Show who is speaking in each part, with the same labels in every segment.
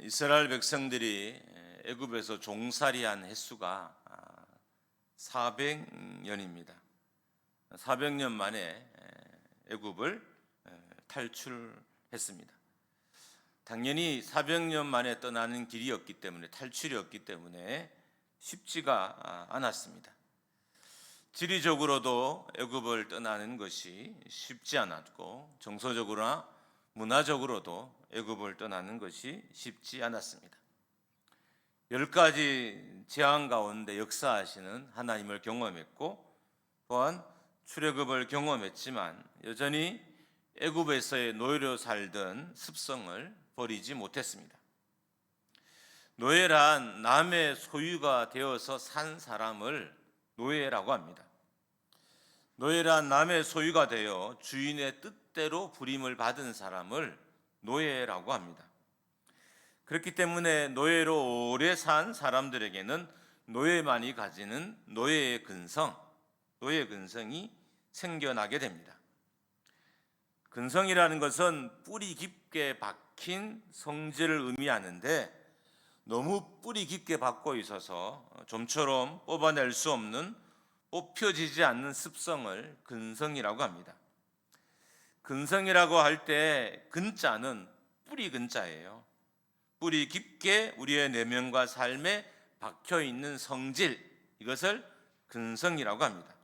Speaker 1: 이스라엘 백성들이 애굽에서 종살이한 횟수가 400년입니다. 400년 만에 애굽을 탈출했습니다. 당연히 400년 만에 떠나는 길이었기 때문에, 탈출이었기 때문에 쉽지가 않았습니다. 지리적으로도 애굽을 떠나는 것이 쉽지 않았고, 정서적으로나 문화적으로도 애굽을 떠나는 것이 쉽지 않았습니다. 10가지 재앙 가운데 역사하시는 하나님을 경험했고, 또한 출애굽을 경험했지만 여전히 애굽에서의 노예로 살던 습성을 버리지 못했습니다. 노예란 남의 소유가 되어서 산 사람을 노예라고 합니다. 노예란 남의 소유가 되어 주인의 뜻대로 부림을 받은 사람을 노예라고 합니다. 그렇기 때문에 노예로 오래 산 사람들에게는 노예만이 가지는 노예의 근성이 생겨나게 됩니다. 근성이라는 것은 뿌리 깊게 박힌 성질을 의미하는데, 너무 뿌리 깊게 박고 있어서 좀처럼 뽑아낼 수 없는, 뽑혀지지 않는 습성을 근성이라고 합니다. 근성이라고 할 때 근자는 뿌리 근자예요. 뿌리 깊게 우리의 내면과 삶에 박혀 있는 성질, 이것을 근성이라고 합니다.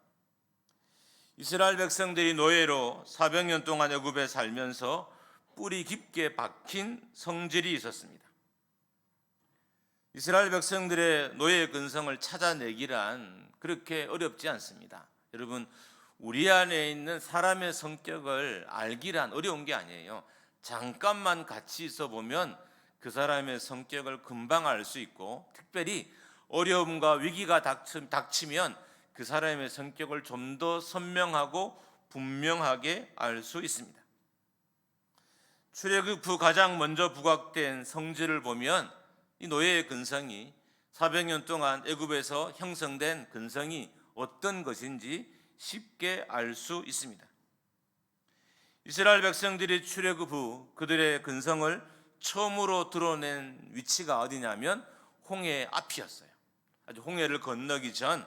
Speaker 1: 이스라엘 백성들이 노예로 400년 동안 애굽에 살면서 뿌리 깊게 박힌 성질이 있었습니다. 이스라엘 백성들의 노예 근성을 찾아내기란 그렇게 어렵지 않습니다. 여러분, 우리 안에 있는 사람의 성격을 알기란 어려운 게 아니에요. 잠깐만 같이 있어 보면 그 사람의 성격을 금방 알 수 있고, 특별히 어려움과 위기가 닥치면 그 사람의 성격을 좀 더 선명하고 분명하게 알 수 있습니다. 출애굽 후 가장 먼저 부각된 성질을 보면 이 노예의 근성이, 400년 동안 애굽에서 형성된 근성이 어떤 것인지 쉽게 알 수 있습니다. 이스라엘 백성들이 출애굽 후 그들의 근성을 처음으로 드러낸 위치가 어디냐면 홍해 앞이었어요. 아주 홍해를 건너기 전,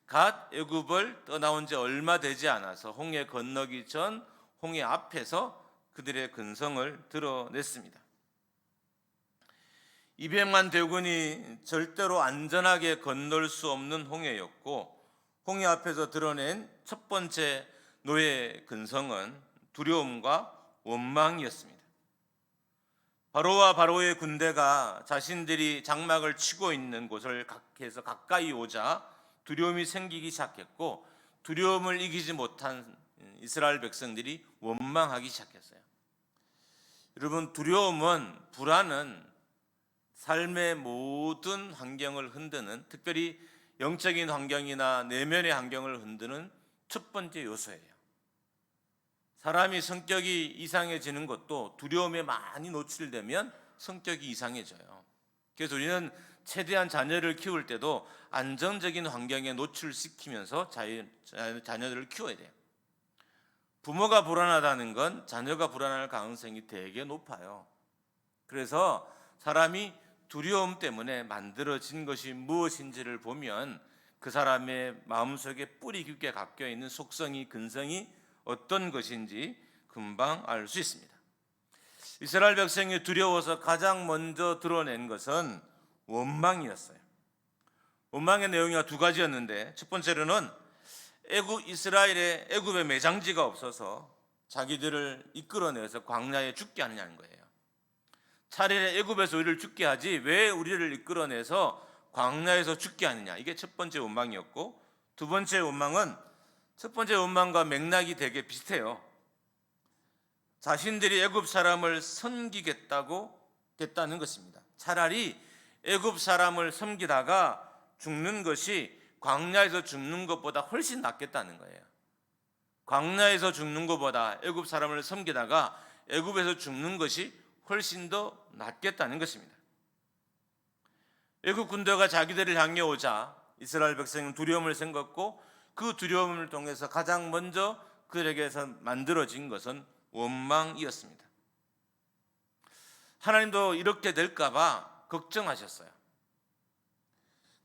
Speaker 1: 갓 애굽을 떠나온 지 얼마 되지 않아서 홍해 건너기 전 홍해 앞에서 그들의 근성을 드러냈습니다. 200만 대군이 절대로 안전하게 건널 수 없는 홍해였고, 홍해 앞에서 드러낸 첫 번째 노예 근성은 두려움과 원망이었습니다. 바로와 바로의 군대가 자신들이 장막을 치고 있는 곳을 해서 가까이 오자 두려움이 생기기 시작했고, 두려움을 이기지 못한 이스라엘 백성들이 원망하기 시작했어요. 여러분, 두려움은, 불안은 삶의 모든 환경을 흔드는, 특별히 영적인 환경이나 내면의 환경을 흔드는 첫 번째 요소예요. 사람이 성격이 이상해지는 것도 두려움에 많이 노출되면 성격이 이상해져요. 그래서 우리는 최대한 자녀를 키울 때도 안정적인 환경에 노출시키면서 자녀들을 키워야 돼요. 부모가 불안하다는 건 자녀가 불안할 가능성이 되게 높아요. 그래서 사람이 두려움 때문에 만들어진 것이 무엇인지를 보면 그 사람의 마음속에 뿌리 깊게 갖고 있는 속성이, 근성이 어떤 것인지 금방 알 수 있습니다. 이스라엘 백성이 두려워서 가장 먼저 드러낸 것은 원망이었어요. 원망의 내용이 두 가지였는데, 첫 번째로는 이스라엘의 애굽에 매장지가 없어서 자기들을 이끌어내서 광야에 죽게 하느냐는 거예요. 차라리 애굽에서 우리를 죽게 하지 왜 우리를 이끌어내서 광야에서 죽게 하느냐, 이게 첫 번째 원망이었고, 두 번째 원망은 첫 번째 원망과 맥락이 되게 비슷해요. 자신들이 애굽 사람을 섬기겠다고 했다는 것입니다. 차라리 애굽 사람을 섬기다가 죽는 것이 광야에서 죽는 것보다 훨씬 낫겠다는 거예요. 광야에서 죽는 것보다 애굽 사람을 섬기다가 애굽에서 죽는 것이 훨씬 더 낫겠다는 것입니다. 애굽 군대가 자기들을 향해 오자 이스라엘 백성은 두려움을 생겼고, 그 두려움을 통해서 가장 먼저 그들에게서 만들어진 것은 원망이었습니다. 하나님도 이렇게 될까 봐 걱정하셨어요.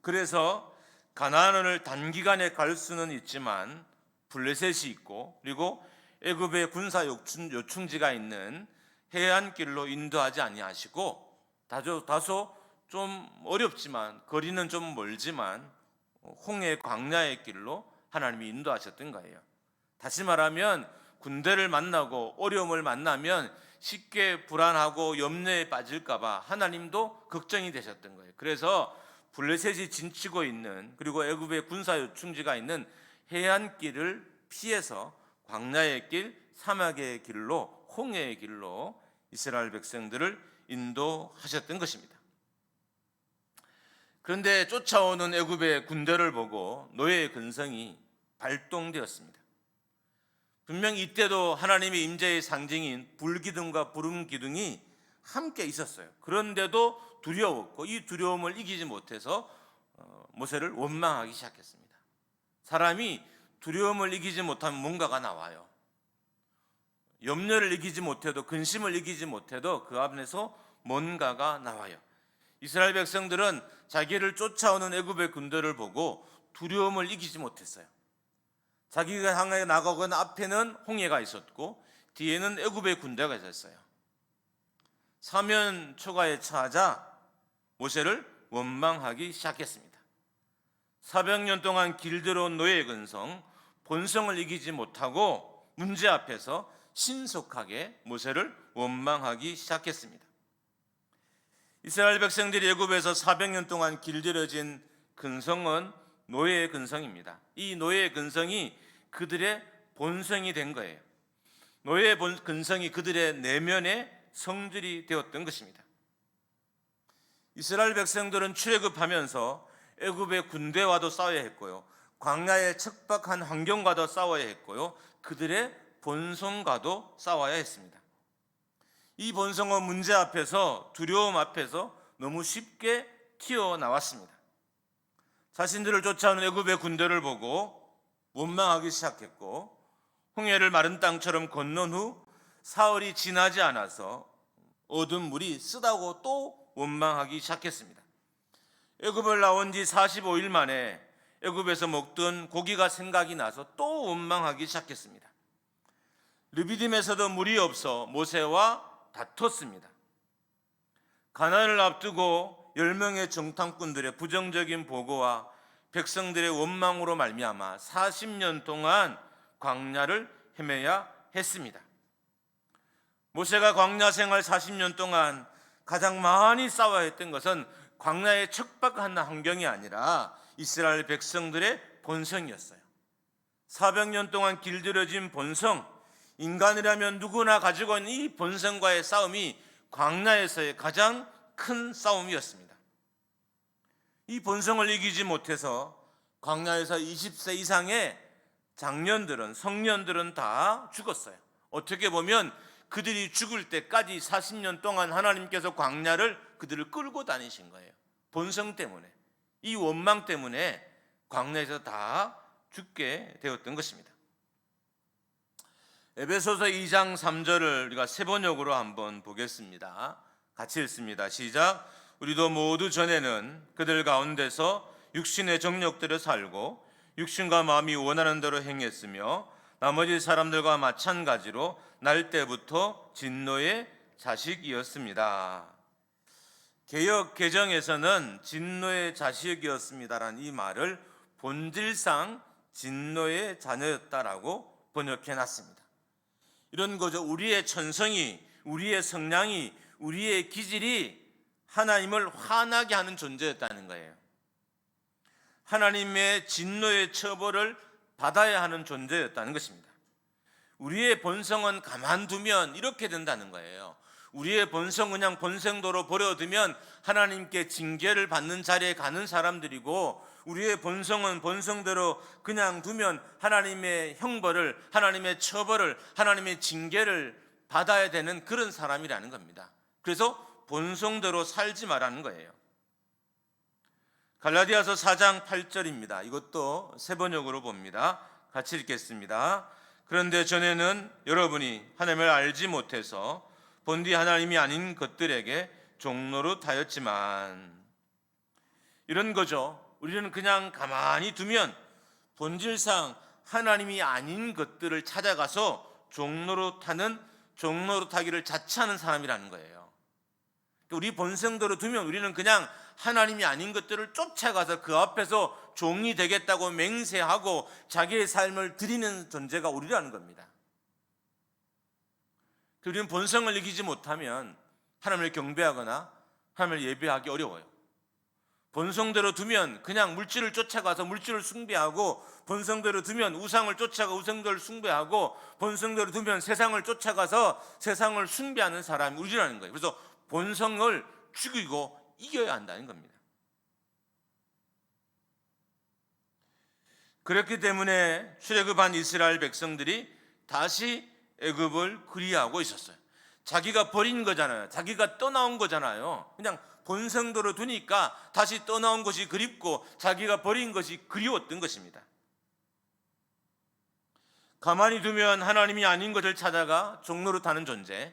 Speaker 1: 그래서 가나안을 단기간에 갈 수는 있지만 블레셋이 있고 그리고 애굽의 군사 요충지가 있는 해안길로 인도하지 아니하시고 다소 좀 어렵지만 거리는 좀 멀지만 홍해 광야의 길로 하나님이 인도하셨던 거예요. 다시 말하면 군대를 만나고 어려움을 만나면 쉽게 불안하고 염려에 빠질까 봐 하나님도 걱정이 되셨던 거예요. 그래서 블레셋이 진치고 있는 그리고 애굽의 군사 요충지가 있는 해안길을 피해서 광야의 길, 사막의 길로 홍해의 길로 이스라엘 백성들을 인도하셨던 것입니다. 그런데 쫓아오는 애굽의 군대를 보고 노예의 근성이 발동되었습니다. 분명히 이때도 하나님의 임재의 상징인 불기둥과 구름기둥이 함께 있었어요. 그런데도 두려웠고 이 두려움을 이기지 못해서 모세를 원망하기 시작했습니다. 사람이 두려움을 이기지 못하면 뭔가가 나와요. 염려를 이기지 못해도, 근심을 이기지 못해도 그 안에서 뭔가가 나와요. 이스라엘 백성들은 자기를 쫓아오는 애굽의 군대를 보고 두려움을 이기지 못했어요. 자기가 향해 나가건 앞에는 홍해가 있었고 뒤에는 애굽의 군대가 있었어요. 사면 초가에 처하자 모세를 원망하기 시작했습니다. 400년 동안 길들여온 노예의 근성, 본성을 이기지 못하고 문제 앞에서 신속하게 모세를 원망하기 시작했습니다. 이스라엘 백성들이 애굽에서 400년 동안 길들여진 근성은 노예의 근성입니다. 이 노예의 근성이 그들의 본성이 된 거예요. 노예의 근성이 그들의 내면의 성질이 되었던 것입니다. 이스라엘 백성들은 출애굽하면서 애굽의 군대와도 싸워야 했고요, 광야의 척박한 환경과도 싸워야 했고요, 그들의 본성과도 싸워야 했습니다. 이 본성은 문제 앞에서, 두려움 앞에서 너무 쉽게 튀어나왔습니다. 자신들을 쫓아오는 애굽의 군대를 보고 원망하기 시작했고, 홍해를 마른 땅처럼 건넌 후 사흘이 지나지 않아서 얻은 물이 쓰다고 또 원망하기 시작했습니다. 애굽을 나온 지 45일 만에 애굽에서 먹던 고기가 생각이 나서 또 원망하기 시작했습니다. 르비딤에서도 물이 없어 모세와 다퉜습니다. 가나안을 앞두고 10명의 정탐꾼들의 부정적인 보고와 백성들의 원망으로 말미암아 40년 동안 광야를 헤매야 했습니다. 모세가 광야 생활 40년 동안 가장 많이 싸워야 했던 것은 광야의 척박한 환경이 아니라 이스라엘 백성들의 본성이었어요. 400년 동안 길들여진 본성, 인간이라면 누구나 가지고 있는 이 본성과의 싸움이 광야에서의 가장 큰 싸움이었습니다. 이 본성을 이기지 못해서 광야에서 20세 이상의 장년들은, 성년들은 다 죽었어요. 어떻게 보면 그들이 죽을 때까지 40년 동안 하나님께서 광야를 그들을 끌고 다니신 거예요. 본성 때문에, 이 원망 때문에 광야에서 다 죽게 되었던 것입니다. 에베소서 2장 3절을 우리가 세 번역으로 한번 보겠습니다. 같이 읽습니다. 시작. 우리도 모두 전에는 그들 가운데서 육신의 정욕대로 살고 육신과 마음이 원하는 대로 행했으며 나머지 사람들과 마찬가지로 날 때부터 진노의 자식이었습니다. 개역 개정에서는 진노의 자식이었습니다라는 이 말을 본질상 진노의 자녀였다라고 번역해 놨습니다. 이런 거죠. 우리의 천성이, 우리의 성향이, 우리의 기질이 하나님을 화나게 하는 존재였다는 거예요. 하나님의 진노의 처벌을 받아야 하는 존재였다는 것입니다. 우리의 본성은 가만두면 이렇게 된다는 거예요. 우리의 본성 그냥 본성도로 버려두면 하나님께 징계를 받는 자리에 가는 사람들이고, 우리의 본성은 본성대로 그냥 두면 하나님의 형벌을, 하나님의 처벌을, 하나님의 징계를 받아야 되는 그런 사람이라는 겁니다. 그래서 본성대로 살지 말라는 거예요. 갈라디아서 4장 8절입니다. 이것도 세 번역으로 봅니다. 같이 읽겠습니다. 그런데 전에는 여러분이 하나님을 알지 못해서 본디 하나님이 아닌 것들에게 종노릇하였지만, 이런 거죠. 우리는 그냥 가만히 두면 본질상 하나님이 아닌 것들을 찾아가서 종노릇하기를 자처하는 사람이라는 거예요. 우리 본성대로 두면 우리는 그냥 하나님이 아닌 것들을 쫓아가서 그 앞에서 종이 되겠다고 맹세하고 자기의 삶을 드리는 존재가 우리라는 겁니다. 우리는 본성을 이기지 못하면 하나님을 경배하거나 하나님을 예배하기 어려워요. 본성대로 두면 그냥 물질을 쫓아가서 물질을 숭배하고, 본성대로 두면 우상을 쫓아가 우상들을 숭배하고, 본성대로 두면 세상을 쫓아가서 세상을 숭배하는 사람이 우리라는 거예요. 그래서 본성을 죽이고 이겨야 한다는 겁니다. 그렇기 때문에 출애굽한 이스라엘 백성들이 다시 애굽을 그리워하고 있었어요. 자기가 버린 거잖아요. 자기가 떠나온 거잖아요. 그냥 본성대로 두니까 다시 떠나온 것이 그립고 자기가 버린 것이 그리웠던 것입니다. 가만히 두면 하나님이 아닌 것을 찾아가 종노릇하는 존재,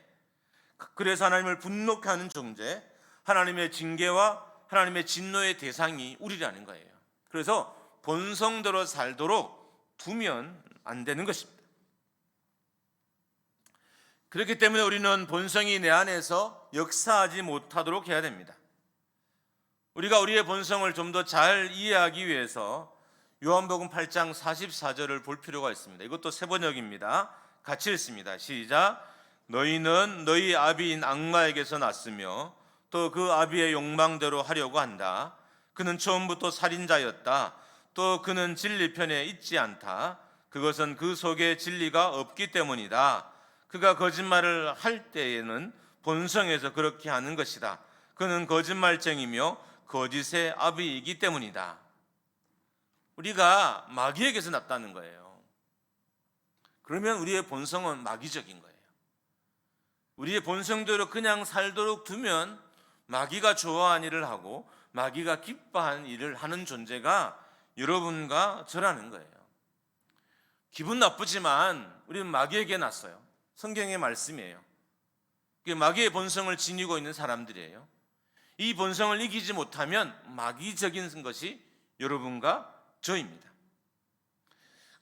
Speaker 1: 그래서 하나님을 분노케 하는 존재, 하나님의 징계와 하나님의 진노의 대상이 우리라는 거예요. 그래서 본성대로 살도록 두면 안 되는 것입니다. 그렇기 때문에 우리는 본성이 내 안에서 역사하지 못하도록 해야 됩니다. 우리가 우리의 본성을 좀 더 잘 이해하기 위해서 요한복음 8장 44절을 볼 필요가 있습니다. 이것도 세번역입니다. 같이 읽습니다. 시작. 너희는 너희 아비인 악마에게서 났으며 또 그 아비의 욕망대로 하려고 한다. 그는 처음부터 살인자였다. 또 그는 진리 편에 있지 않다. 그것은 그 속에 진리가 없기 때문이다. 그가 거짓말을 할 때에는 본성에서 그렇게 하는 것이다. 그는 거짓말쟁이며 거짓의 아비이기 때문이다. 우리가 마귀에게서 났다는 거예요. 그러면 우리의 본성은 마귀적인 거예요. 우리의 본성대로 그냥 살도록 두면 마귀가 좋아하는 일을 하고 마귀가 기뻐하는 일을 하는 존재가 여러분과 저라는 거예요. 기분 나쁘지만 우리는 마귀에게 났어요. 성경의 말씀이에요. 마귀의 본성을 지니고 있는 사람들이에요. 이 본성을 이기지 못하면 마귀적인 것이 여러분과 저입니다.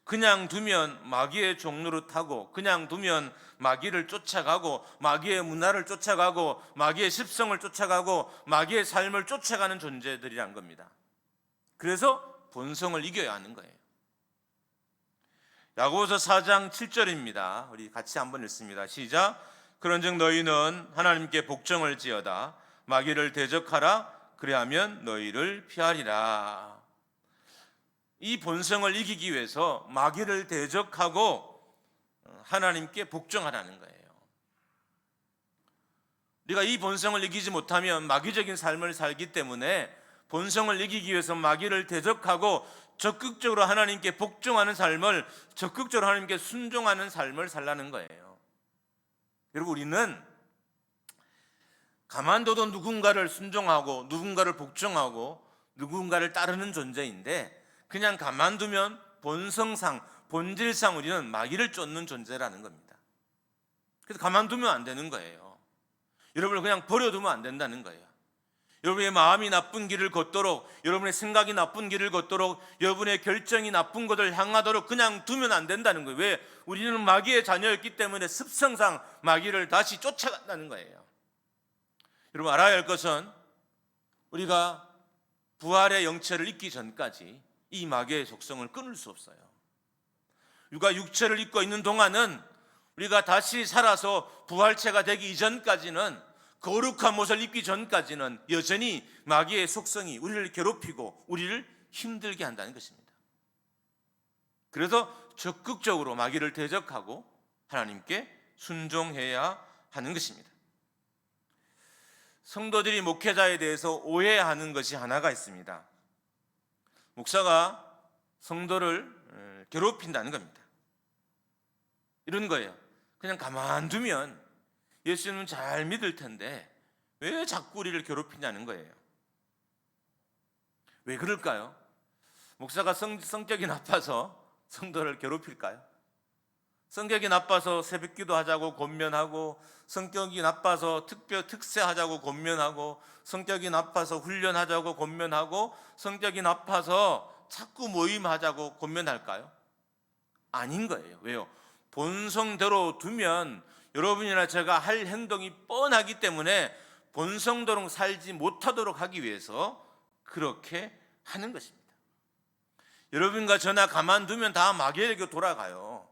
Speaker 1: 그냥 두면 마귀의 종노릇하고, 그냥 두면 마귀를 쫓아가고, 마귀의 문화를 쫓아가고, 마귀의 습성을 쫓아가고, 마귀의 삶을 쫓아가는 존재들이란 겁니다. 그래서 본성을 이겨야 하는 거예요. 야고보서 4장 7절입니다. 우리 같이 한번 읽습니다. 시작. 그런즉 너희는 하나님께 복종을 지어다. 마귀를 대적하라. 그리하면 너희를 피하리라. 이 본성을 이기기 위해서 마귀를 대적하고 하나님께 복종하라는 거예요. 우리가 이 본성을 이기지 못하면 마귀적인 삶을 살기 때문에 본성을 이기기 위해서 마귀를 대적하고 적극적으로 하나님께 복종하는 삶을, 적극적으로 하나님께 순종하는 삶을 살라는 거예요. 여러분, 우리는 가만둬도 누군가를 순종하고 누군가를 복종하고 누군가를 따르는 존재인데, 그냥 가만두면 본성상, 본질상 우리는 마귀를 쫓는 존재라는 겁니다. 그래서 가만두면 안 되는 거예요. 여러분을 그냥 버려두면 안 된다는 거예요. 여러분의 마음이 나쁜 길을 걷도록, 여러분의 생각이 나쁜 길을 걷도록, 여러분의 결정이 나쁜 것을 향하도록 그냥 두면 안 된다는 거예요. 왜? 우리는 마귀의 자녀였기 때문에 습성상 마귀를 다시 쫓아간다는 거예요. 여러분, 알아야 할 것은 우리가 부활의 영체를 잊기 전까지 이 마귀의 속성을 끊을 수 없어요. 우리가 육체를 입고 있는 동안은, 우리가 다시 살아서 부활체가 되기 이전까지는, 거룩한 모습을 입기 전까지는 여전히 마귀의 속성이 우리를 괴롭히고 우리를 힘들게 한다는 것입니다. 그래서 적극적으로 마귀를 대적하고 하나님께 순종해야 하는 것입니다. 성도들이 목회자에 대해서 오해하는 것이 하나가 있습니다. 목사가 성도를 괴롭힌다는 겁니다. 이런 거예요. 그냥 가만두면 예수님은 잘 믿을 텐데 왜 자꾸 우리를 괴롭히냐는 거예요. 왜 그럴까요? 목사가 성격이 나빠서 성도를 괴롭힐까요? 성격이 나빠서 새벽기도 하자고 권면하고, 성격이 나빠서 특세하자고 권면하고, 성격이 나빠서 훈련하자고 권면하고, 성격이 나빠서 자꾸 모임하자고 권면할까요? 아닌 거예요. 왜요? 본성대로 두면 여러분이나 제가 할 행동이 뻔하기 때문에 본성대로 살지 못하도록 하기 위해서 그렇게 하는 것입니다. 여러분과 저나 가만두면 다 마귀에게 돌아가요.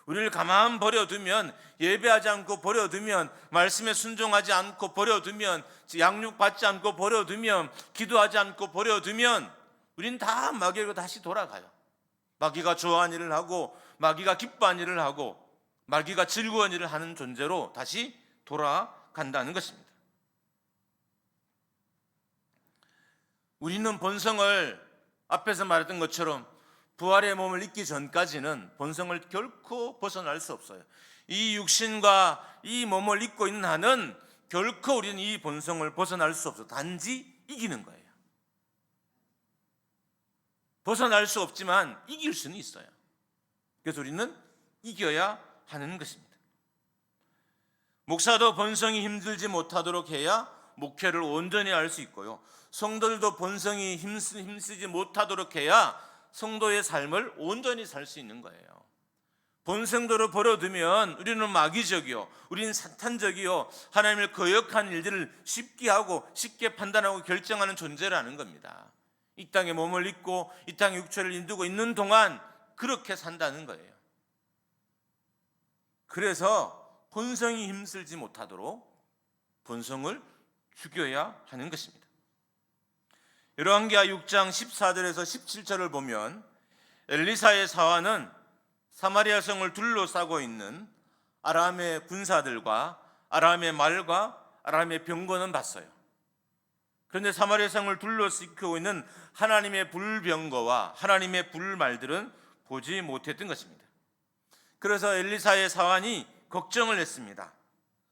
Speaker 1: 우리를 가만 버려두면, 예배하지 않고 버려두면, 말씀에 순종하지 않고 버려두면, 양육받지 않고 버려두면, 기도하지 않고 버려두면 우리는 다 마귀에게 다시 돌아가요. 마귀가 좋아하는 일을 하고, 마귀가 기뻐하는 일을 하고, 마귀가 즐거운 일을 하는 존재로 다시 돌아간다는 것입니다. 우리는 본성을 앞에서 말했던 것처럼 부활의 몸을 입기 전까지는 본성을 결코 벗어날 수 없어요. 이 육신과 이 몸을 입고 있는 한은 결코 우리는 이 본성을 벗어날 수 없어요. 단지 이기는 거예요. 벗어날 수 없지만 이길 수는 있어요. 그래서 우리는 이겨야 하는 것입니다. 목사도 본성이 힘들지 못하도록 해야 목회를 온전히 할 수 있고요, 성도들도 본성이 힘쓰지 못하도록 해야 성도의 삶을 온전히 살 수 있는 거예요. 본성대로 버려두면 우리는 마귀적이요, 우리는 사탄적이요, 하나님을 거역한 일들을 쉽게 하고 쉽게 판단하고 결정하는 존재라는 겁니다. 이 땅에 몸을 입고 이 땅에 육체를 인두고 있는 동안 그렇게 산다는 거예요. 그래서 본성이 힘쓰지 못하도록 본성을 죽여야 하는 것입니다. 열왕기하 6장 14절에서 17절을 보면 엘리사의 사환은 사마리아 성을 둘러싸고 있는 아람의 군사들과 아람의 말과 아람의 병거는 봤어요. 그런데 사마리아 성을 둘러싸고 있는 하나님의 불병거와 하나님의 불말들은 보지 못했던 것입니다. 그래서 엘리사의 사환이 걱정을 했습니다.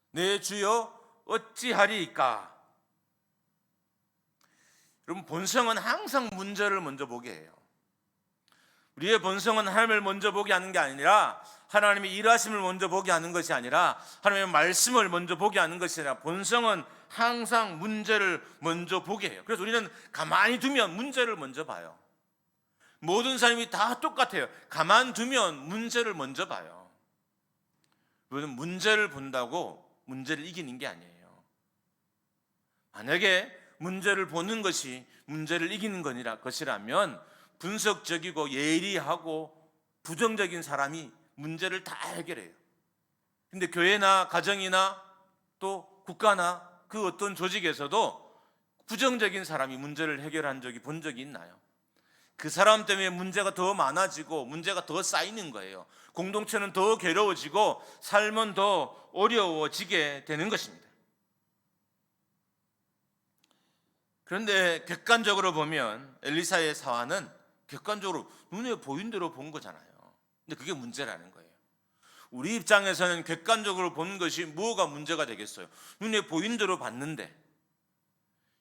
Speaker 1: 내 주여 어찌하리이까? 여러분, 본성은 항상 문제를 먼저 보게 해요. 우리의 본성은 하나님을 먼저 보게 하는 게 아니라, 하나님의 일하심을 먼저 보게 하는 것이 아니라, 하나님의 말씀을 먼저 보게 하는 것이 아니라, 본성은 항상 문제를 먼저 보게 해요. 그래서 우리는 가만히 두면 문제를 먼저 봐요. 모든 사람이 다 똑같아요. 가만 두면 문제를 먼저 봐요. 우리는 문제를 본다고 문제를 이기는 게 아니에요. 만약에 문제를 보는 것이 문제를 이기는 것이라면 분석적이고 예리하고 부정적인 사람이 문제를 다 해결해요. 근데 교회나 가정이나 또 국가나 그 어떤 조직에서도 부정적인 사람이 문제를 해결한 적이 본 적이 있나요? 그 사람 때문에 문제가 더 많아지고 문제가 더 쌓이는 거예요. 공동체는 더 괴로워지고 삶은 더 어려워지게 되는 것입니다. 그런데 객관적으로 보면 엘리사의 사환은 객관적으로 눈에 보인 대로 본 거잖아요. 근데 그게 문제라는 거예요. 우리 입장에서는 객관적으로 보는 것이 뭐가 문제가 되겠어요? 눈에 보인 대로 봤는데,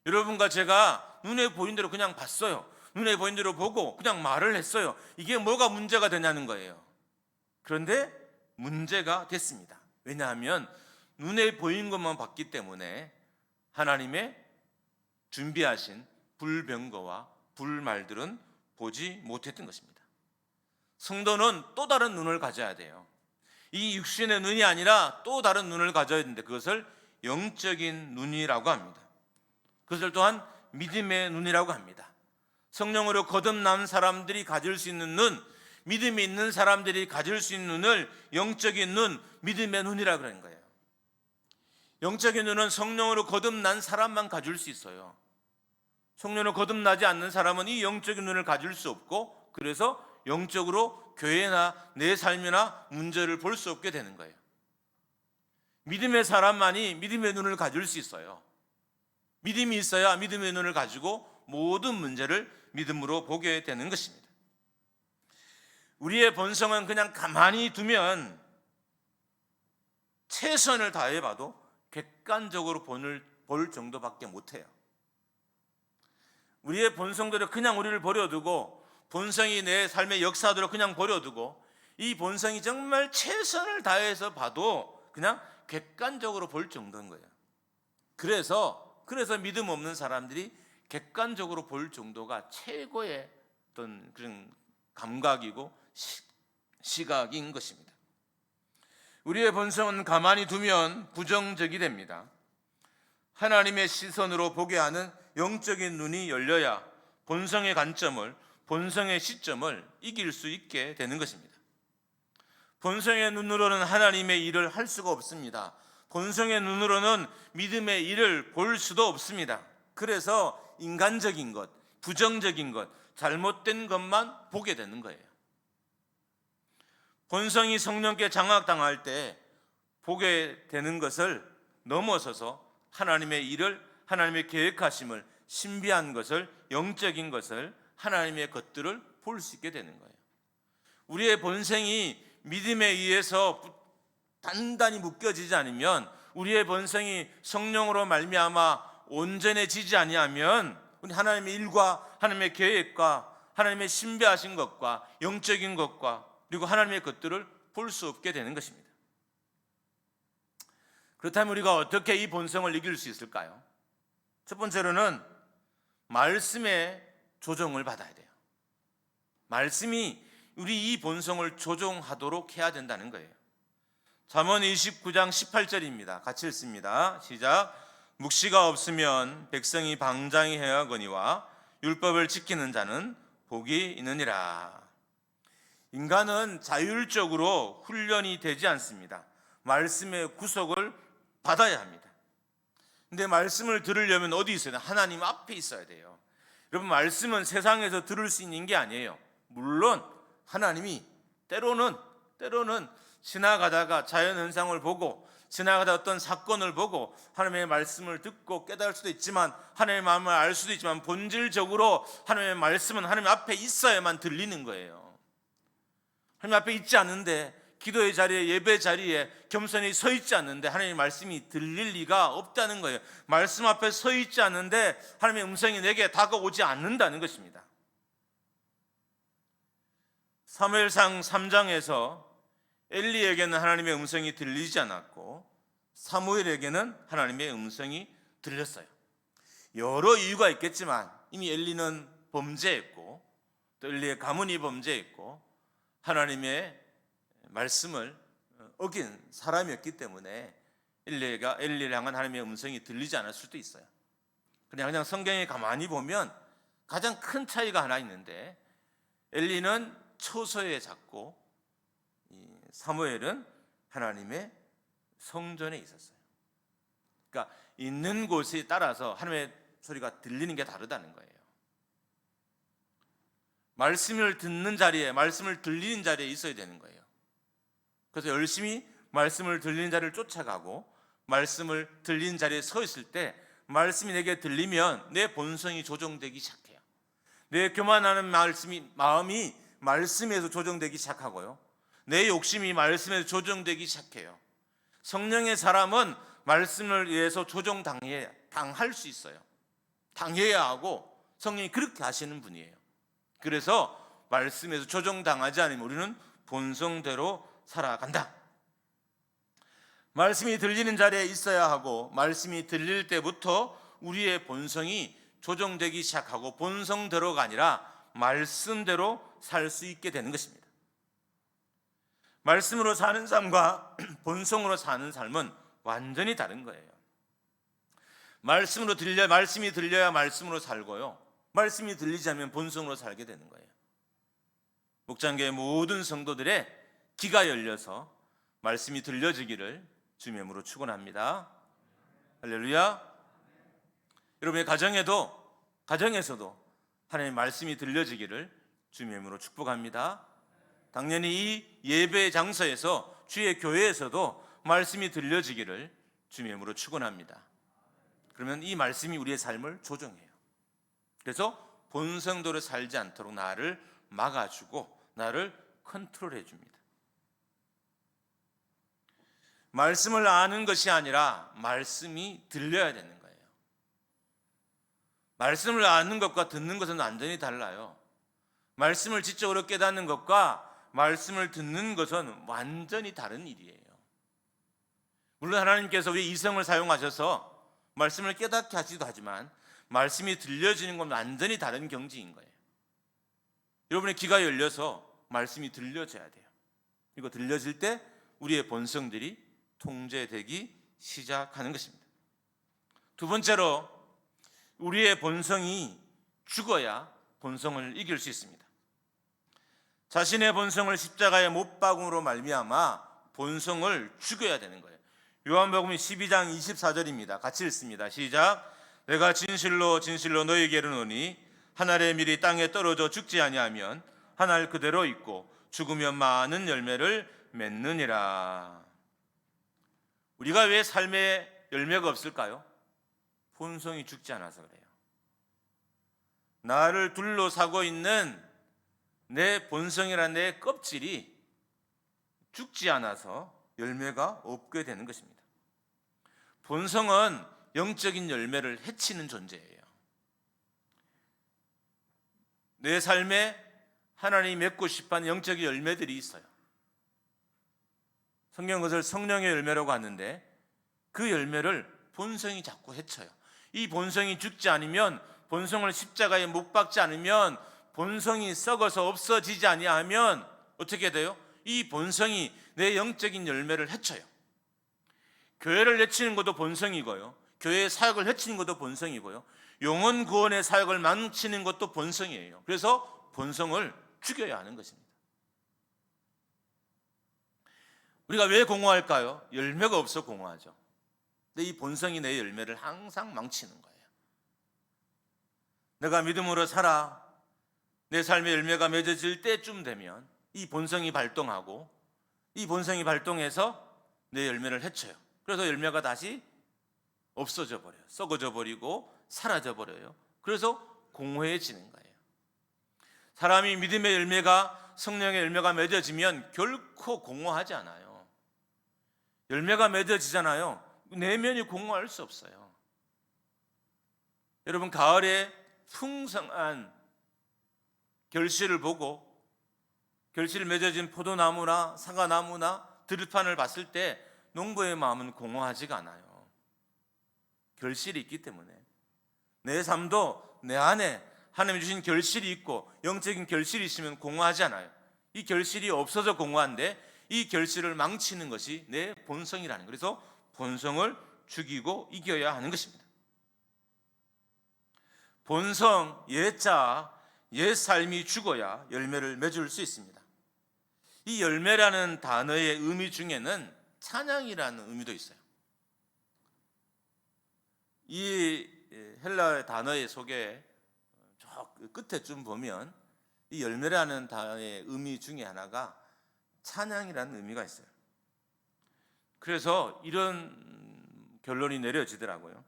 Speaker 1: 여러분과 제가 눈에 보인 대로 그냥 봤어요. 눈에 보인 대로 보고 그냥 말을 했어요. 이게 뭐가 문제가 되냐는 거예요. 그런데 문제가 됐습니다. 왜냐하면 눈에 보인 것만 봤기 때문에 하나님의 준비하신 불병거와 불말들은 보지 못했던 것입니다. 성도는 또 다른 눈을 가져야 돼요. 이 육신의 눈이 아니라 또 다른 눈을 가져야 되는데, 그것을 영적인 눈이라고 합니다. 그것을 또한 믿음의 눈이라고 합니다. 성령으로 거듭난 사람들이 가질 수 있는 눈, 믿음이 있는 사람들이 가질 수 있는 눈을 영적인 눈, 믿음의 눈이라고 그러는 거예요. 영적인 눈은 성령으로 거듭난 사람만 가질 수 있어요. 성령으로 거듭나지 않는 사람은 이 영적인 눈을 가질 수 없고, 그래서 영적으로 교회나 내 삶이나 문제를 볼 수 없게 되는 거예요. 믿음의 사람만이 믿음의 눈을 가질 수 있어요. 믿음이 있어야 믿음의 눈을 가지고 모든 문제를 믿음으로 보게 되는 것입니다. 우리의 본성은 그냥 가만히 두면 최선을 다해봐도 객관적으로 볼 정도밖에 못해요. 우리의 본성대로 그냥 우리를 버려두고, 본성이 내 삶의 역사대로 그냥 버려두고, 이 본성이 정말 최선을 다해서 봐도 그냥 객관적으로 볼 정도인 거예요. 그래서 믿음 없는 사람들이 객관적으로 볼 정도가 최고의 어떤 그런 감각이고 시각인 것입니다. 우리의 본성은 가만히 두면 부정적이 됩니다. 하나님의 시선으로 보게 하는 영적인 눈이 열려야 본성의 관점을, 본성의 시점을 이길 수 있게 되는 것입니다. 본성의 눈으로는 하나님의 일을 할 수가 없습니다. 본성의 눈으로는 믿음의 일을 볼 수도 없습니다. 그래서 인간적인 것, 부정적인 것, 잘못된 것만 보게 되는 거예요. 본성이 성령께 장악당할 때 보게 되는 것을 넘어서서 하나님의 일을, 하나님의 계획하심을, 신비한 것을, 영적인 것을, 하나님의 것들을 볼 수 있게 되는 거예요. 우리의 본성이 믿음에 의해서 단단히 묶여지지 않으면, 우리의 본성이 성령으로 말미암아 온전해지지 아니하면 우리 하나님의 일과 하나님의 계획과 하나님의 신비하신 것과 영적인 것과 그리고 하나님의 것들을 볼 수 없게 되는 것입니다. 그렇다면 우리가 어떻게 이 본성을 이길 수 있을까요? 첫 번째로는 말씀의 조정을 받아야 돼요. 말씀이 우리 이 본성을 조종하도록 해야 된다는 거예요. 잠언 29장 18절입니다. 같이 읽습니다. 시작. 묵시가 없으면 백성이 방장히 행하거니와 율법을 지키는 자는 복이 있느니라. 인간은 자율적으로 훈련이 되지 않습니다. 말씀의 구속을 받아야 합니다. 근데 말씀을 들으려면 어디 있어야 돼요? 하나님 앞에 있어야 돼요. 여러분, 말씀은 세상에서 들을 수 있는 게 아니에요. 물론 하나님이 때로는 지나가다가 자연현상을 보고 지나가다 어떤 사건을 보고 하나님의 말씀을 듣고 깨달을 수도 있지만, 하나님의 마음을 알 수도 있지만, 본질적으로 하나님의 말씀은 하나님 앞에 있어야만 들리는 거예요. 하나님 앞에 있지 않는데, 기도의 자리에, 예배 자리에 겸손히 서 있지 않는데 하나님의 말씀이 들릴 리가 없다는 거예요. 말씀 앞에 서 있지 않는데 하나님의 음성이 내게 다가오지 않는다는 것입니다. 사무엘상 3장에서 엘리에게는 하나님의 음성이 들리지 않았고 사무엘에게는 하나님의 음성이 들렸어요. 여러 이유가 있겠지만 이미 엘리는 범죄했고 또 엘리의 가문이 범죄했고 하나님의 말씀을 어긴 사람이었기 때문에 엘리를 향한 하나님의 음성이 들리지 않을 수도 있어요. 그냥 성경에 가만히 보면 가장 큰 차이가 하나 있는데, 엘리는 처소에 잤고 사무엘은 하나님의 성전에 있었어요. 그러니까 있는 곳에 따라서 하나님의 소리가 들리는 게 다르다는 거예요. 말씀을 듣는 자리에, 말씀을 들리는 자리에 있어야 되는 거예요. 그래서 열심히 말씀을 들리는 자리를 쫓아가고 말씀을 들리는 자리에 서 있을 때 말씀이 내게 들리면 내 본성이 조정되기 시작해요. 내 교만하는 마음이 말씀에서 조정되기 시작하고요, 내 욕심이 말씀에서 조정되기 시작해요. 성령의 사람은 말씀을 위해서 당할 수 있어요. 당해야 하고 성령이 그렇게 하시는 분이에요. 그래서 말씀에서 조정당하지 않으면 우리는 본성대로 살아간다. 말씀이 들리는 자리에 있어야 하고 말씀이 들릴 때부터 우리의 본성이 조정되기 시작하고 본성대로가 아니라 말씀대로 살 수 있게 되는 것입니다. 말씀으로 사는 삶과 본성으로 사는 삶은 완전히 다른 거예요. 말씀이 들려야 말씀으로 살고요, 말씀이 들리지 않으면 본성으로 살게 되는 거예요. 목장교회 모든 성도들의 귀가 열려서 말씀이 들려지기를 주님의 이름으로 축원합니다. 할렐루야. 여러분의 가정에서도 하나님의 말씀이 들려지기를 주님의 이름으로 축복합니다. 당연히 이 예배 장소에서, 주의 교회에서도 말씀이 들려지기를 주님의 이름으로 축원합니다. 그러면 이 말씀이 우리의 삶을 조정해요. 그래서 본성대로 살지 않도록 나를 막아주고 나를 컨트롤해 줍니다. 말씀을 아는 것이 아니라 말씀이 들려야 되는 거예요. 말씀을 아는 것과 듣는 것은 완전히 달라요. 말씀을 지적으로 깨닫는 것과 말씀을 듣는 것은 완전히 다른 일이에요. 물론 하나님께서 우리 이성을 사용하셔서 말씀을 깨닫게 하시기도 하지만 말씀이 들려지는 건 완전히 다른 경지인 거예요. 여러분의 귀가 열려서 말씀이 들려져야 돼요. 그리고 들려질 때 우리의 본성들이 통제되기 시작하는 것입니다. 두 번째로 우리의 본성이 죽어야 본성을 이길 수 있습니다. 자신의 본성을 십자가에 못 박음으로 말미암아 본성을 죽여야 되는 거예요. 요한복음 12장 24절입니다. 같이 읽습니다. 시작. 내가 진실로 진실로 너희에게 이르노니 한 알의 밀이 땅에 떨어져 죽지 아니하면 한 알 그대로 있고 죽으면 많은 열매를 맺느니라. 우리가 왜 삶에 열매가 없을까요? 본성이 죽지 않아서 그래요. 나를 둘러싸고 있는 내 본성이란 내 껍질이 죽지 않아서 열매가 없게 되는 것입니다. 본성은 영적인 열매를 해치는 존재예요. 내 삶에 하나님이 맺고 싶어하는 영적인 열매들이 있어요. 성경 그것을 성령의 열매라고 하는데 그 열매를 본성이 자꾸 해쳐요. 이 본성이 죽지 않으면, 본성을 십자가에 못 박지 않으면, 본성이 썩어서 없어지지 아니하면 어떻게 돼요? 이 본성이 내 영적인 열매를 해쳐요. 교회를 해치는 것도 본성이고요, 교회의 사역을 해치는 것도 본성이고요, 영혼 구원의 사역을 망치는 것도 본성이에요. 그래서 본성을 죽여야 하는 것입니다. 우리가 왜 공허할까요? 열매가 없어 공허하죠. 근데 이 본성이 내 열매를 항상 망치는 거예요. 내가 믿음으로 살아 내 삶의 열매가 맺어질 때쯤 되면 이 본성이 발동하고, 이 본성이 발동해서 내 열매를 해쳐요. 그래서 열매가 다시 없어져 버려요. 썩어져 버리고 사라져 버려요. 그래서 공허해지는 거예요. 사람이 믿음의 열매가, 성령의 열매가 맺어지면 결코 공허하지 않아요. 열매가 맺어지잖아요. 내면이 공허할 수 없어요. 여러분, 가을에 풍성한 결실을 보고 결실을 맺어진 포도나무나 사과나무나 들판을 봤을 때 농부의 마음은 공허하지가 않아요. 결실이 있기 때문에. 내 삶도 내 안에 하나님 주신 결실이 있고 영적인 결실이 있으면 공허하지 않아요. 이 결실이 없어서 공허한데 이 결실을 망치는 것이 내 본성이라는 거예요. 그래서 본성을 죽이고 이겨야 하는 것입니다. 본성, 옛자, 옛 삶이 죽어야 열매를 맺을 수 있습니다. 이 열매라는 단어의 의미 중에는 찬양이라는 의미도 있어요. 이 헬라 단어의 속에 저 끝에 좀 보면 이 열매라는 단어의 의미 중에 하나가 찬양이라는 의미가 있어요. 그래서 이런 결론이 내려지더라고요.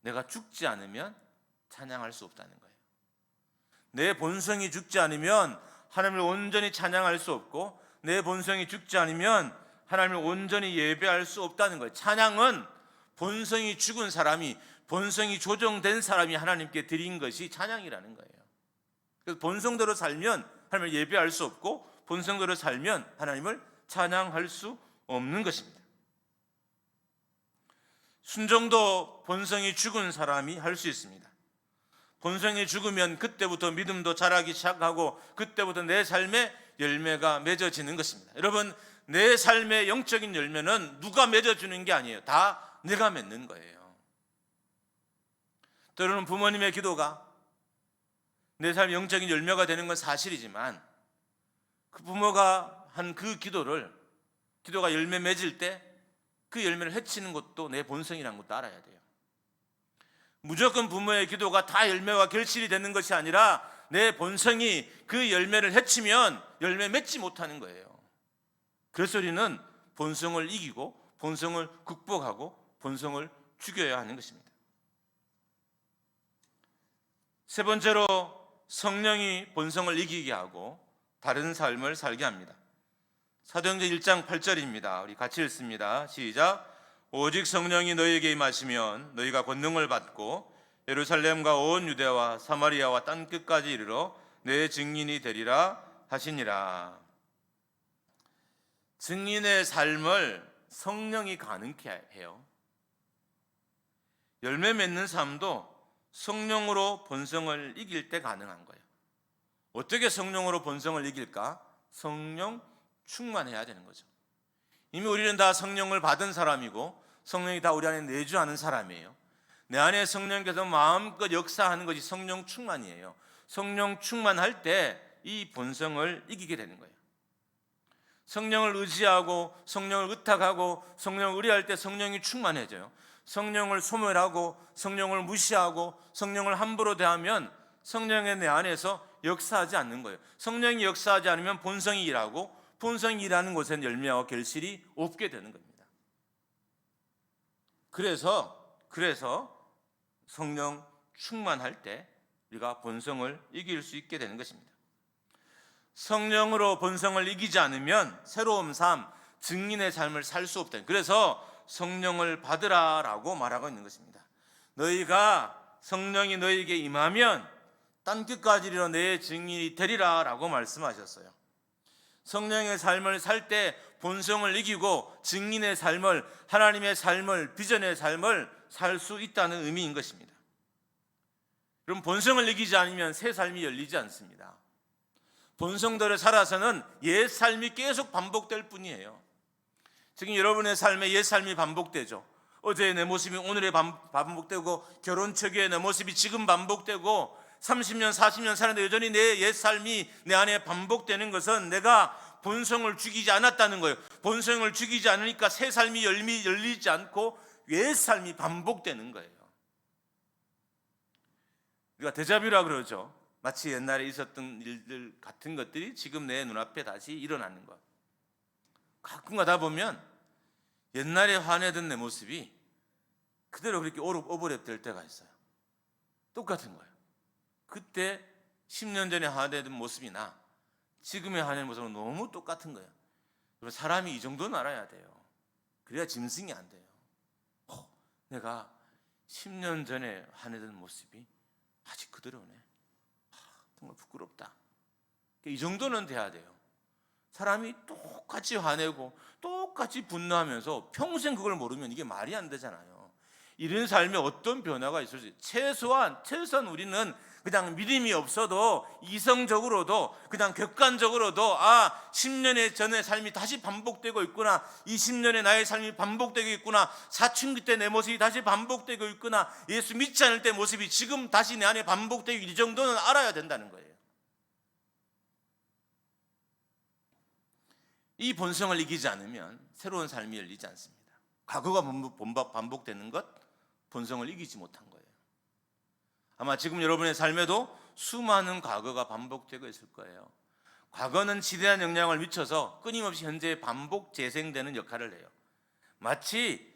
Speaker 1: 내가 죽지 않으면 찬양할 수 없다는 거예요. 내 본성이 죽지 않으면 하나님을 온전히 찬양할 수 없고, 내 본성이 죽지 않으면 하나님을 온전히 예배할 수 없다는 거예요. 찬양은 본성이 죽은 사람이, 본성이 조정된 사람이 하나님께 드린 것이 찬양이라는 거예요. 그래서 본성대로 살면 하나님을 예배할 수 없고, 본성대로 살면 하나님을 찬양할 수 없는 것입니다. 순종도 본성이 죽은 사람이 할 수 있습니다. 본성이 죽으면 그때부터 믿음도 자라기 시작하고 그때부터 내 삶의 열매가 맺어지는 것입니다. 여러분, 내 삶의 영적인 열매는 누가 맺어주는 게 아니에요. 다 내가 맺는 거예요. 때로는 부모님의 기도가 내 삶의 영적인 열매가 되는 건 사실이지만 그 부모가 한 그 기도가 열매 맺을 때 그 열매를 해치는 것도 내 본성이라는 것도 알아야 돼요. 무조건 부모의 기도가 다 열매와 결실이 되는 것이 아니라 내 본성이 그 열매를 해치면 열매 맺지 못하는 거예요. 그래서 우리는 본성을 이기고 본성을 극복하고 본성을 죽여야 하는 것입니다. 세 번째로 성령이 본성을 이기게 하고 다른 삶을 살게 합니다. 사도행전 1장 8절입니다. 우리 같이 읽습니다. 시작. 오직 성령이 너희에게 임하시면 너희가 권능을 받고 예루살렘과 온 유대와 사마리아와 땅 끝까지 이르러 내 증인이 되리라 하시니라. 증인의 삶을 성령이 가능케 해요. 열매 맺는 삶도 성령으로 본성을 이길 때 가능한 거예요. 어떻게 성령으로 본성을 이길까? 성령 충만해야 되는 거죠. 이미 우리는 다 성령을 받은 사람이고 성령이 다 우리 안에 내주하는 사람이에요. 내 안에 성령께서 마음껏 역사하는 것이 성령 충만이에요. 성령 충만할 때 이 본성을 이기게 되는 거예요. 성령을 의지하고 성령을 의탁하고 성령을 의뢰할 때 성령이 충만해져요. 성령을 소멸하고 성령을 무시하고 성령을 함부로 대하면 성령의 내 안에서 역사하지 않는 거예요. 성령이 역사하지 않으면 본성이 일하고 본성이 일하는 곳에는 열매와 결실이 없게 되는 겁니다. 그래서 성령 충만할 때 우리가 본성을 이길 수 있게 되는 것입니다. 성령으로 본성을 이기지 않으면 새로운 삶, 증인의 삶을 살 수 없다. 그래서 성령을 받으라라고 말하고 있는 것입니다. 너희가 성령이 너희에게 임하면 땅끝까지 이르러 내 증인이 되리라라고 말씀하셨어요. 성령의 삶을 살 때 본성을 이기고 증인의 삶을, 하나님의 삶을, 비전의 삶을 살 수 있다는 의미인 것입니다. 그럼 본성을 이기지 않으면 새 삶이 열리지 않습니다. 본성대로 살아서는 옛 삶이 계속 반복될 뿐이에요. 지금 여러분의 삶에 옛 삶이 반복되죠. 어제의 내 모습이 오늘의 반복되고 결혼 초기의 내 모습이 지금 반복되고 30년 40년 사는데 여전히 내 옛 삶이 내 안에 반복되는 것은 내가 본성을 죽이지 않았다는 거예요. 본성을 죽이지 않으니까 새 삶이 열리지 않고 옛 삶이 반복되는 거예요. 우리가 데자뷰라 그러죠. 마치 옛날에 있었던 일들 같은 것들이 지금 내 눈앞에 다시 일어나는 것. 가끔 가다 보면 옛날에 화내던 내 모습이 그대로 그렇게 오버랩될 때가 있어요. 똑같은 거예요. 그때 10년 전에 화내던 모습이나 지금의 화내는 모습은 너무 똑같은 거예요. 사람이 이 정도는 알아야 돼요. 그래야 짐승이 안 돼요. 내가 10년 전에 화내던 모습이 아직 그대로네. 정말 부끄럽다. 이 정도는 돼야 돼요. 사람이 똑같이 화내고 똑같이 분노하면서 평생 그걸 모르면 이게 말이 안 되잖아요. 이런 삶에 어떤 변화가 있을 수 있어요? 최소한 우리는 그냥 믿음이 없어도 이성적으로도 그냥 객관적으로도 10년의 전의 삶이 다시 반복되고 있구나, 20년의 나의 삶이 반복되고 있구나, 사춘기 때 내 모습이 다시 반복되고 있구나, 예수 믿지 않을 때 모습이 지금 다시 내 안에 반복되고 이 정도는 알아야 된다는 거예요. 이 본성을 이기지 않으면 새로운 삶이 열리지 않습니다. 과거가 반복되는 것, 본성을 이기지 못한 거예요. 아마 지금 여러분의 삶에도 수많은 과거가 반복되고 있을 거예요. 과거는 지대한 영향을 미쳐서 끊임없이 현재 반복 재생되는 역할을 해요. 마치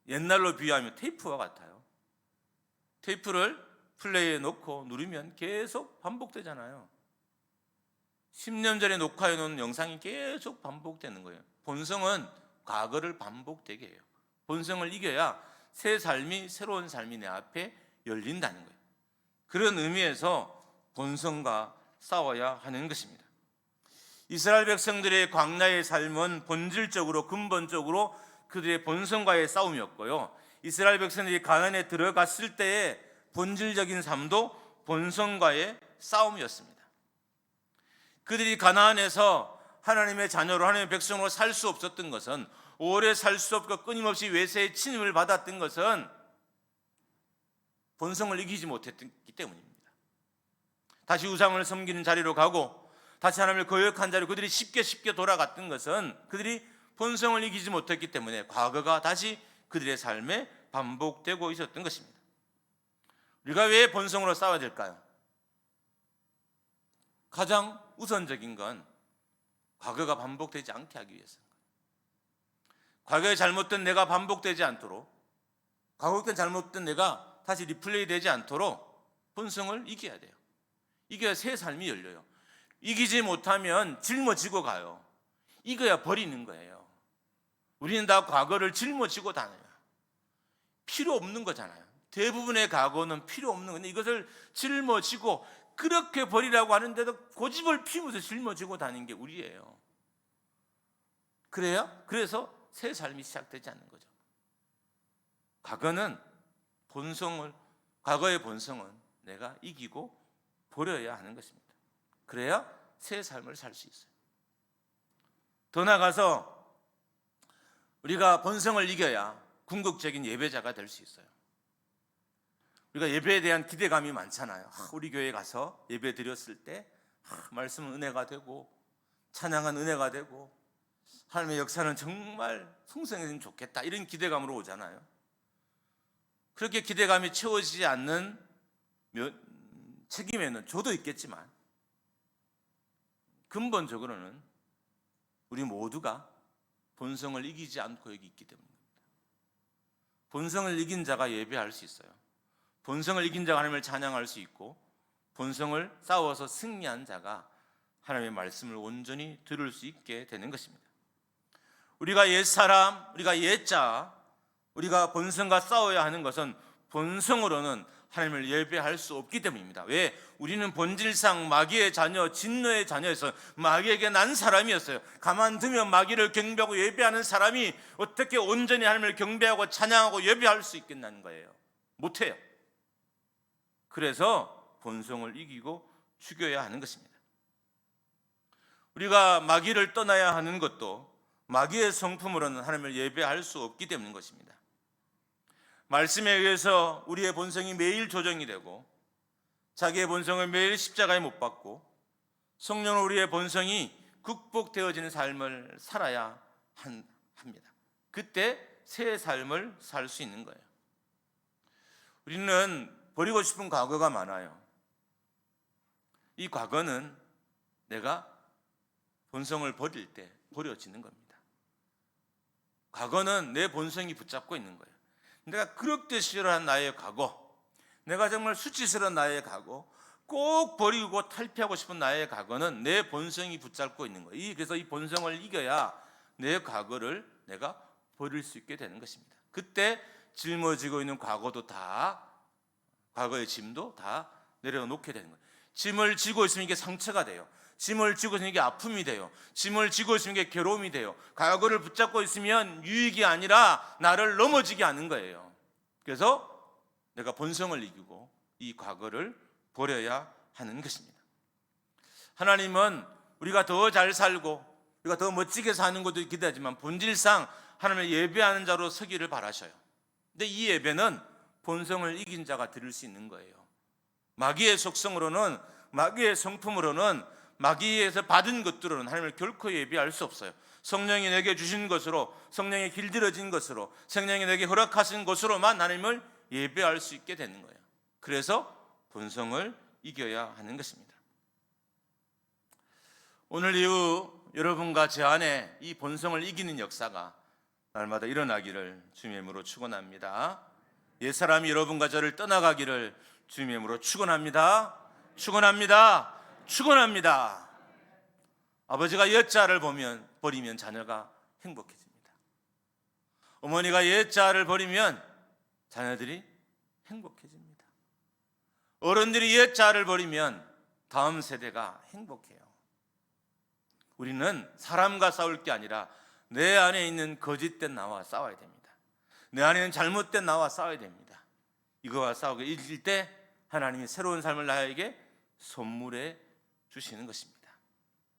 Speaker 1: 옛날로 비유하면 테이프와 같아요. 테이프를 플레이에 놓고 누르면 계속 반복되잖아요. 10년 전에 녹화해 놓은 영상이 계속 반복되는 거예요. 본성은 과거를 반복되게 해요. 본성을 이겨야 새 삶이, 새로운 삶이 내 앞에 열린다는 거예요. 그런 의미에서 본성과 싸워야 하는 것입니다. 이스라엘 백성들의 광야의 삶은 본질적으로, 근본적으로 그들의 본성과의 싸움이었고요. 이스라엘 백성들이 가나안에 들어갔을 때의 본질적인 삶도 본성과의 싸움이었습니다. 그들이 가나안에서 하나님의 자녀로, 하나님의 백성으로 살 수 없었던 것은, 오래 살 수 없고 끊임없이 외세의 침입을 받았던 것은 본성을 이기지 못했기 때문입니다. 다시 우상을 섬기는 자리로 가고 다시 하나님을 거역한 자리로 그들이 쉽게 돌아갔던 것은 그들이 본성을 이기지 못했기 때문에 과거가 다시 그들의 삶에 반복되고 있었던 것입니다. 우리가 왜 본성으로 싸워야 될까요? 가장 우선적인 건 과거가 반복되지 않게 하기 위해서입니다. 과거에 잘못된 내가 반복되지 않도록, 과거에 잘못된 내가 다시 리플레이 되지 않도록 본성을 이겨야 돼요. 이겨야 새 삶이 열려요. 이기지 못하면 짊어지고 가요. 이겨야 버리는 거예요. 우리는 다 과거를 짊어지고 다녀요. 필요 없는 거잖아요. 대부분의 과거는 필요 없는 건데 이것을 짊어지고 그렇게 버리라고 하는데도 고집을 피우면서 짊어지고 다니는 게 우리예요. 그래서 새 삶이 시작되지 않는 거죠. 과거의 본성은 내가 이기고 버려야 하는 것입니다. 그래야 새 삶을 살 수 있어요. 더 나아가서 우리가 본성을 이겨야 궁극적인 예배자가 될 수 있어요. 우리가 예배에 대한 기대감이 많잖아요. 우리 교회에 가서 예배 드렸을 때 말씀은 은혜가 되고 찬양은 은혜가 되고 하나님의 역사는 정말 풍성해지면 좋겠다, 이런 기대감으로 오잖아요. 그렇게 기대감이 채워지지 않는 책임에는 저도 있겠지만 근본적으로는 우리 모두가 본성을 이기지 않고 여기 있기 때문입니다. 본성을 이긴 자가 예배할 수 있어요. 본성을 이긴 자가 하나님을 찬양할 수 있고, 본성을 싸워서 승리한 자가 하나님의 말씀을 온전히 들을 수 있게 되는 것입니다. 우리가 옛사람, 우리가 옛자, 우리가 본성과 싸워야 하는 것은 본성으로는 하나님을 예배할 수 없기 때문입니다. 왜? 우리는 본질상 마귀의 자녀, 진노의 자녀에서 마귀에게 난 사람이었어요. 가만두면 마귀를 경배하고 예배하는 사람이 어떻게 온전히 하나님을 경배하고 찬양하고 예배할 수 있겠냐는 거예요. 못해요. 그래서 본성을 이기고 죽여야 하는 것입니다. 우리가 마귀를 떠나야 하는 것도 마귀의 성품으로는 하나님을 예배할 수 없기 때문인 것입니다. 말씀에 의해서 우리의 본성이 매일 조정이 되고, 자기의 본성을 매일 십자가에 못 박고, 성령으로 우리의 본성이 극복되어지는 삶을 살아야 합니다. 그때 새 삶을 살 수 있는 거예요. 우리는 버리고 싶은 과거가 많아요. 이 과거는 내가 본성을 버릴 때 버려지는 겁니다. 과거는 내 본성이 붙잡고 있는 거예요. 내가 그렇게 싫어한 나의 과거, 내가 정말 수치스러운 나의 과거, 꼭 버리고 탈피하고 싶은 나의 과거는 내 본성이 붙잡고 있는 거예요. 그래서 이 본성을 이겨야 내 과거를 내가 버릴 수 있게 되는 것입니다. 그때 짊어지고 있는 과거의 짐도 다 내려놓게 되는 거예요. 짐을 지고 있으면 이게 상처가 돼요. 짐을 지고 있으면 이게 아픔이 돼요. 짐을 지고 있으면 이게 괴로움이 돼요. 과거를 붙잡고 있으면 유익이 아니라 나를 넘어지게 하는 거예요. 그래서 내가 본성을 이기고 이 과거를 버려야 하는 것입니다. 하나님은 우리가 더 잘 살고 우리가 더 멋지게 사는 것도 기대하지만 본질상 하나님을 예배하는 자로 서기를 바라셔요. 근데 이 예배는 본성을 이긴 자가 드릴 수 있는 거예요. 마귀의 속성으로는, 마귀의 성품으로는, 마귀에서 받은 것들로는 하나님을 결코 예배할 수 없어요. 성령이 내게 주신 것으로, 성령이 길들여진 것으로, 성령이 내게 허락하신 것으로만 하나님을 예배할 수 있게 되는 거예요. 그래서 본성을 이겨야 하는 것입니다. 오늘 이후 여러분과 제 안에 이 본성을 이기는 역사가 날마다 일어나기를 주님의 이름으로 축원합니다. 옛사람이 여러분과 저를 떠나가기를 주님의 이름으로 축원합니다. 축원합니다. 축원합니다. 아버지가 옛자를 버리면 자녀가 행복해집니다. 어머니가 옛자를 버리면 자녀들이 행복해집니다. 어른들이 옛자를 버리면 다음 세대가 행복해요. 우리는 사람과 싸울 게 아니라 내 안에 있는 거짓된 나와 싸워야 됩니다. 내 안에 있는 잘못된 나와 싸워야 됩니다. 이거와 싸우고 이길 때 하나님이 새로운 삶을 나에게 선물해 주시는 것입니다.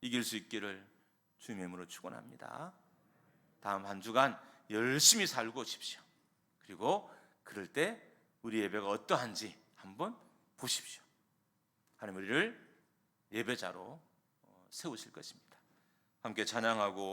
Speaker 1: 이길 수 있기를 주님의 이름으로 축원합니다. 다음 한 주간 열심히 살고 오십시오. 그리고 그럴 때 우리 예배가 어떠한지 한번 보십시오. 하나님 우리를 예배자로 세우실 것입니다. 함께 찬양하고